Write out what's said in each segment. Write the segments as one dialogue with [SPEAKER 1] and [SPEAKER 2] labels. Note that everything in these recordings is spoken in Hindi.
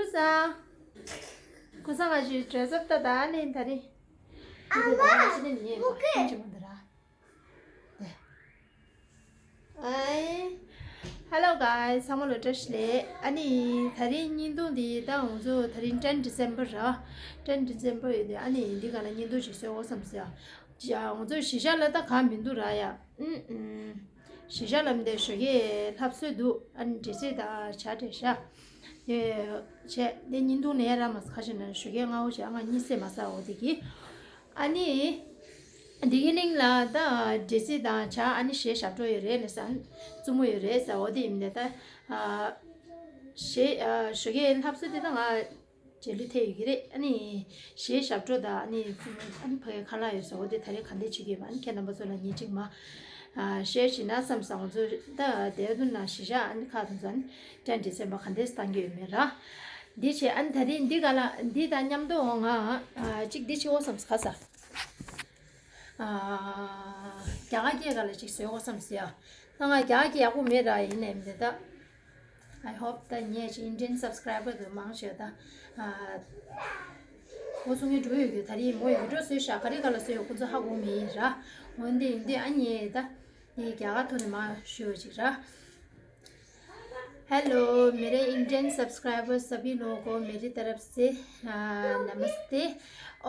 [SPEAKER 1] 구상 구상아지 드레스업다 다니 다리 엄마 네. 아이 Hello guys, I'm Lutashle. Ani Tari Nindu di down so 10 December 10 December ani di gana Nindu shi so some sia. Ja on zo shisha la ta kha mindu ra ya. Shisha lam de shoye lapsu du an dise da cha de sha. Ye che de Nindu ne ra mas kha shin shoye nga o sha nga ni se ma sa o digi. Ani beginning la da desi da cha ani she chapter yere ne san zumu yere sa odi imne da she shoge habse de da jeli te yire ani she chapter da ani phe khala yo so odi thare khande chige man ke number so la ni ching ma she china sam sang zo da de dun na shi ja an kha zan 10 December khande stang ge me ra di che an thari ndi gala ndi da nyam do nga chik di che o sam khasa 갸가기에 갈래식 쓰고 섬시야. 나가 갸가기하고 메라 이네입니다. I hope that nye Indian subscriber 도 망셔다. 고송이 조여기 다리 뭐 이러서 샤카리 갈았어요. 고저 하고 미라. 근데 아니에다. 이 갸가토네 마 쉬어지라. Hello मेरे इंडियन सब्सक्राइबर्स सभी लोगों को मेरी तरफ से नमस्ते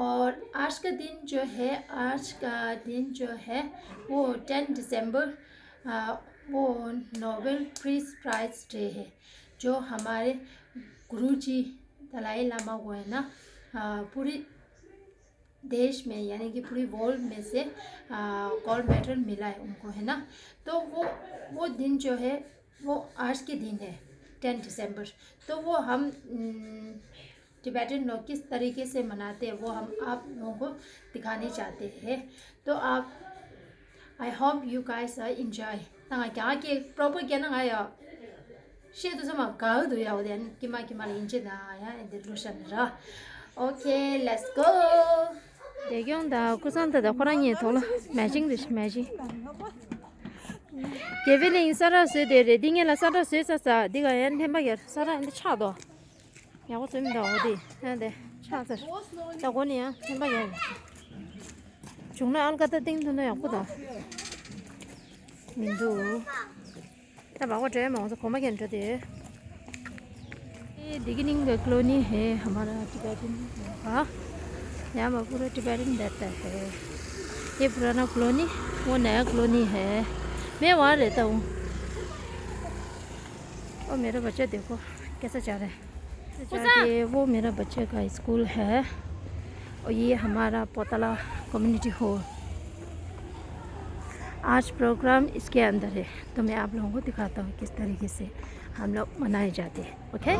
[SPEAKER 1] और आज का दिन जो है वो 10 दिसंबर वो नोबेल पीस प्राइज डे है जो हमारे गुरुजी दलाई लामा को है ना पूरी देश में यानी कि पूरी वर्ल्ड में से गोल्ड मेडल मिला है उनको है ना तो वो दिन जो है वो आज के दिन है 10 दिसंबर तो वो हम टिबेटन लोग किस तरीके से मनाते हैं वो हम आप लोगों को दिखाने चाहते हैं तो आप I hope you guys enjoy तना क्या के प्रॉपर क्या ना आया शे तो समा गाउ दो या देन किमा इंजे ना या इंट्रोडक्शन रा okay let's go 대경다 구산다 호랑이 돌아 매징 Kevin sarase de reading la sarase sa diga en hembager sara en chado ya go tum da odi ande chasa ta go ni ya hembager jungna al gata ding no ya kuda mindu ta ba go je mo so koma gen de ये beginning का कॉलोनी है हमारा टिबेटन का यहाँ पर पूरा टिबेटन रहता है ये पुराना कॉलोनी वो नया कॉलोनी है मैं वहाँ रहता हूँ और मेरा बच्चा देखो कैसा जा रहा है ये वो मेरा बच्चे का स्कूल है और ये हमारा पोतला कम्युनिटी हॉल आज प्रोग्राम इसके अंदर है तो मैं आप लोगों को दिखाता हूँ किस तरीके से हम लोग मनाए जाते हैं ओके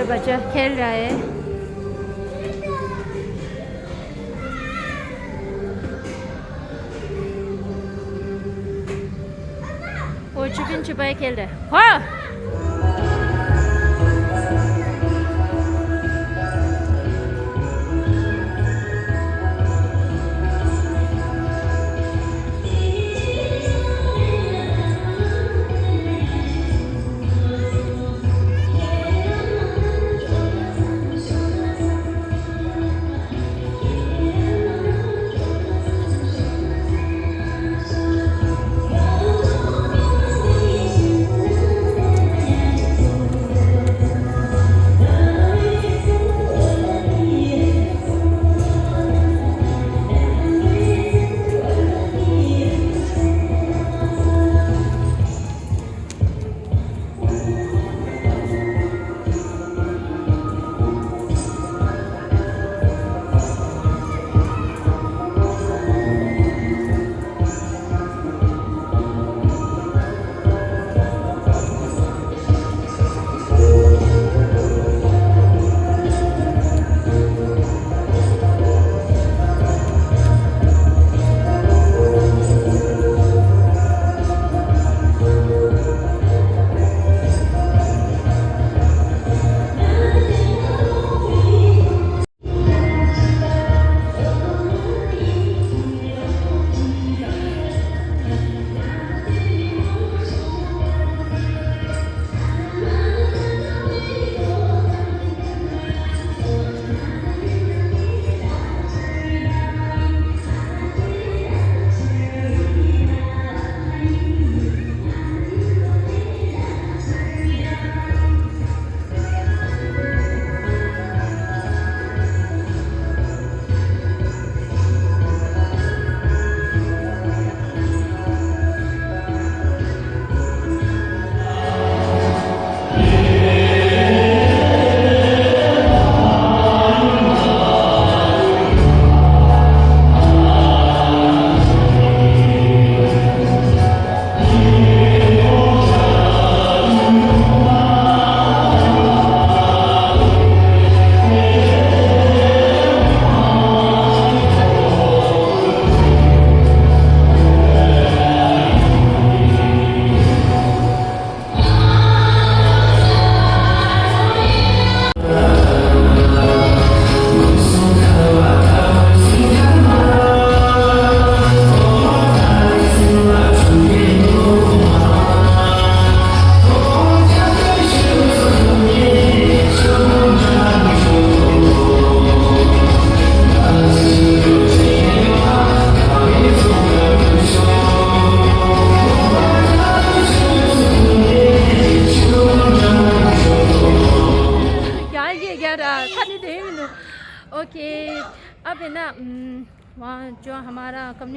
[SPEAKER 1] बच्चा खेल रहा है वो छुपन छुपाए खेल रहा है हाँ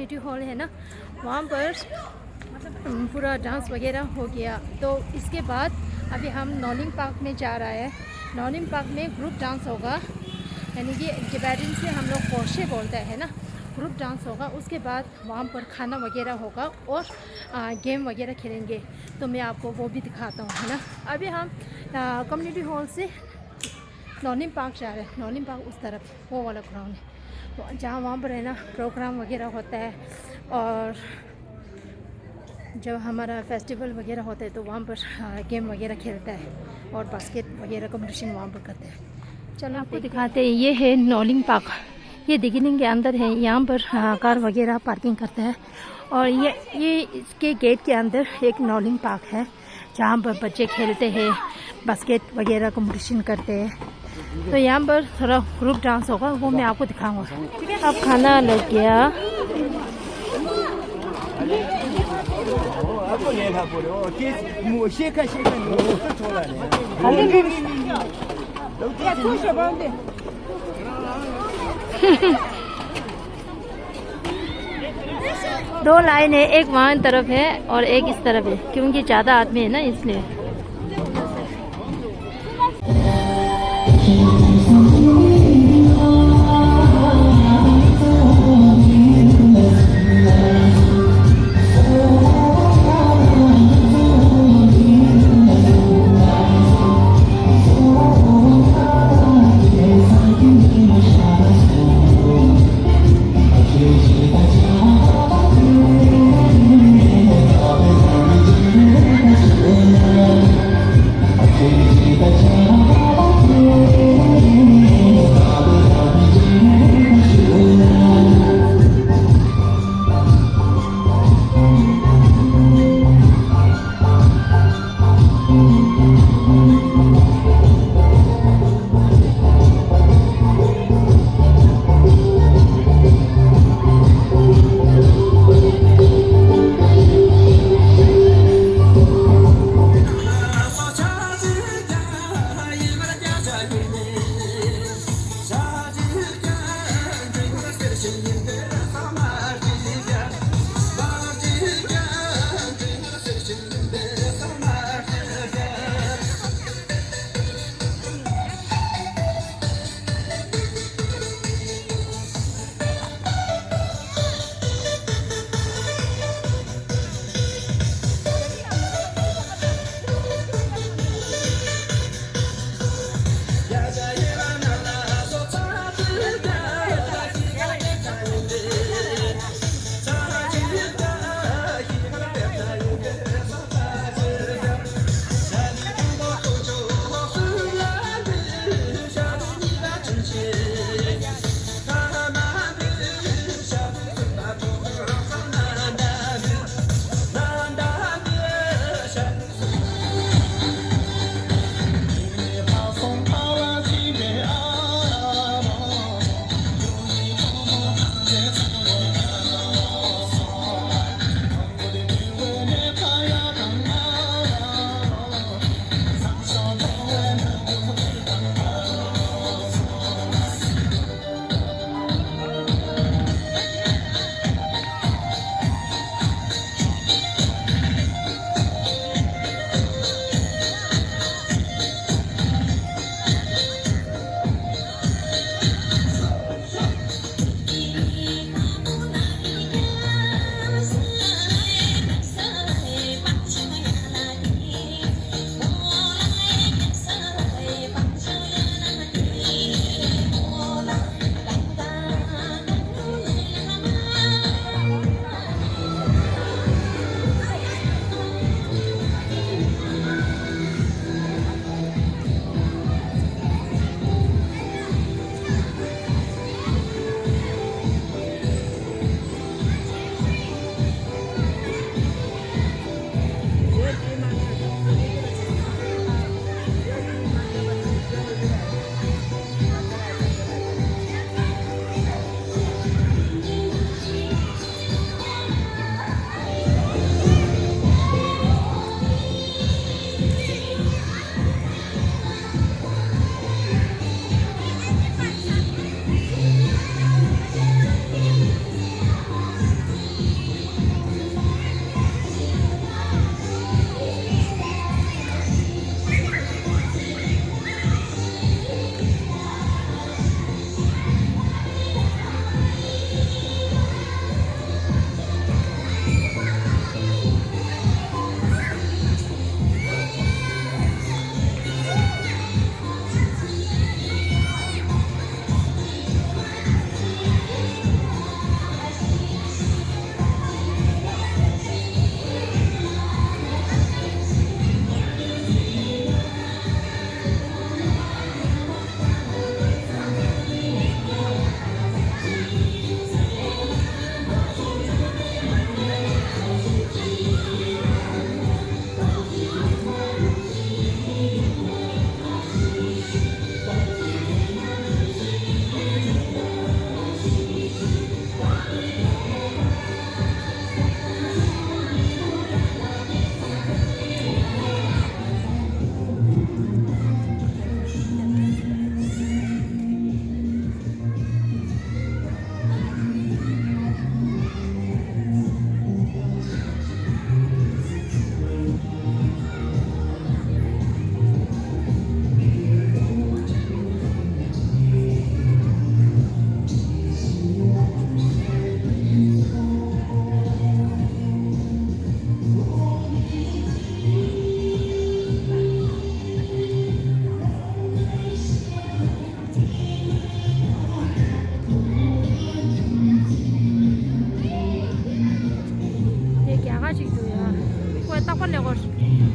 [SPEAKER 1] कम्युनिटी हॉल है ना, वहाँ पर पूरा डांस वगैरह हो गया। तो इसके बाद अभी हम नॉलिंग पार्क में जा रहा है। नॉलिंग पार्क में ग्रुप डांस होगा, यानी कि टिबेटन से हम लोग पोर्शे बोलते हैं ना, ग्रुप डांस होगा। उसके बाद वहाँ पर खाना वगैरह होगा और गेम वगैरह खेलेंगे। तो मैं आपको वो भी दिखाता हूँ, है ना। अभी हम कम्युनिटी हॉल से नॉलिंग पार्क जा रहे हैं। नॉलिंग पार्क उस तरफ वो वाला ग्राउंड है, तो जहाँ वहाँ पर है ना प्रोग्राम वगैरह होता है। और जब हमारा फेस्टिवल वगैरह होता है तो वहाँ पर गेम वगैरह खेलता है और बास्केट वगैरह कंपटीशन वहाँ पर करते हैं। चलो आपको दिखाते हैं। ये है नॉलिंग पार्क, ये दिखने के अंदर है। यहाँ पर कार वगैरह पार्किंग करता है। और ये इसके गेट के अंदर एक नॉलिंग पार्क है जहाँ पर बच्चे खेलते हैं, बास्केट वगैरह कंपटीशन करते हैं। तो यहाँ पर थोड़ा ग्रुप डांस होगा, वो मैं आपको दिखाऊंगा। ठीक है, अब खाना लग गया। दो लाइन है, एक वहाँ तरफ है और एक इस तरफ है, क्योंकि ज़्यादा आदमी है ना इसलिए।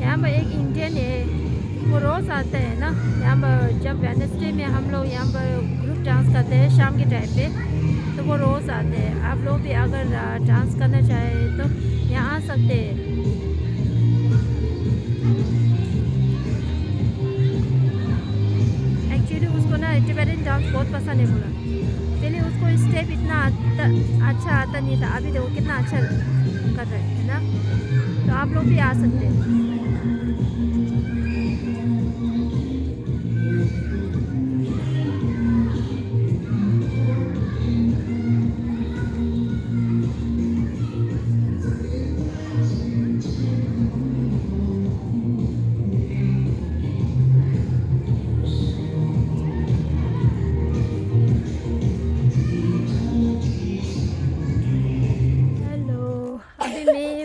[SPEAKER 1] यहाँ पर एक इंडियन है, वो रोज़ आते हैं ना यहाँ पर। जब वेडनेसडे में हम लोग यहाँ पर ग्रुप डांस करते हैं शाम के टाइम पे, तो वो रोज़ आते हैं। आप लोग भी अगर डांस करना चाहें तो यहाँ आ सकते हैं। एक्चुअली उसको ना टिबेटन डांस बहुत पसंद है बोला। पहले उसको स्टेप इतना अच्छा आता नहीं था, अभी देखो कितना अच्छा कर रहे हैं ना। तो आप लोग भी आ सकते हैं।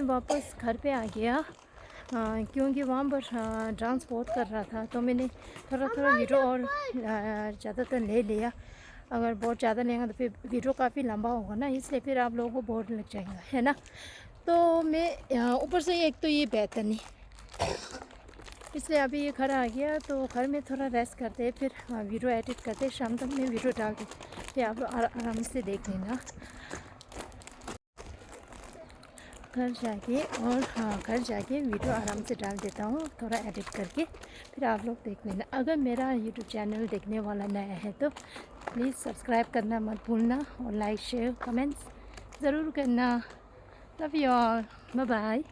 [SPEAKER 1] वापस घर पे आ गया क्योंकि वहाँ पर डांस बहुत कर रहा था, तो मैंने थोड़ा थोड़ा वीडियो और ज़्यादातर ले लिया। अगर बहुत ज़्यादा लेंगे तो फिर वीडियो काफ़ी लंबा होगा ना, इसलिए फिर आप लोगों को बोर लग जाएगा, है ना। तो मैं ऊपर से एक तो ये बेहतर नहीं, इसलिए अभी ये घर आ गया, तो घर में थोड़ा रेस्ट करते हैं, फिर वीडियो एडिट करते, शाम तक मैं वीडियो डाल दी, फिर आप लोग आराम से देख लेना घर जाके। और घर जाके वीडियो आराम से डाल देता हूँ थोड़ा एडिट करके, फिर आप लोग देख लेना। अगर मेरा यूट्यूब चैनल देखने वाला नया है तो प्लीज़ सब्सक्राइब करना मत भूलना, और लाइक शेयर कमेंट्स ज़रूर करना। Love you all, bye bye.